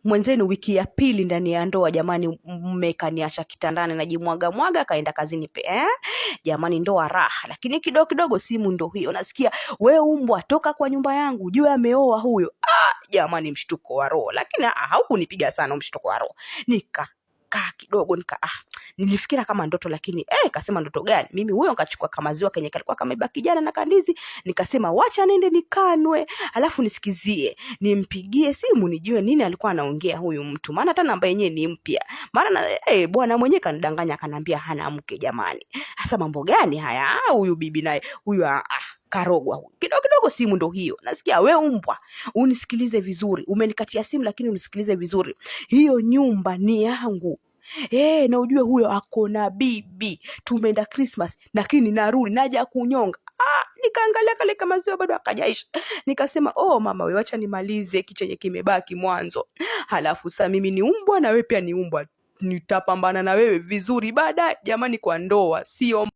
mwenzenu wiki ya pili ndani ya ndoa, jamani, mmekaniacha kitandani najimwaga kaenda kazini jamani, ndoa raha. Lakini kidogo kidogo simu ndo hiyo nasikia, we umbwa toka kwa nyumba yangu, jua ameoa huyo. Jamani, mshtuko wa roho. Lakini haukunipiga sana mshtuko wa roho. Kaa kidogo nilifikira kama ndoto, lakini kasema ndoto gani? Mimi huyo nikachukua kama ziwa kenye kalikuwa kamebaki jana na kandizi, nikasema wacha nende nikanwe, alafu nisikizie, nimpigie simu nijue nini alikuwa anaongea huyu mtu, maana hata namba yenyewe ni mpya. Maana bwana mwenyewe kanidanganya akaniambia hana mke. Jamani, hasa mambo gani haya? Huyu bibi naye huyu karogwa. Kidogo kidogo simu ndo hiyo nasikia, we umbwa unisikilize vizuri, umenikatia simu lakini unisikilize vizuri, hiyo nyumba ni yangu. Na ujue huyo ako na bibi, tumeenda Christmas lakini narudi naja kunyonga. Nikaangalia kale kama ziwa bado akajaisha, nikasema mama we wacha nimalize kichenye kimebaki mwanzo, halafu sasa mimi ni umbwa na wewe pia ni umbwa, nitapambana na wewe vizuri baada. Jamani, kwa ndoa sio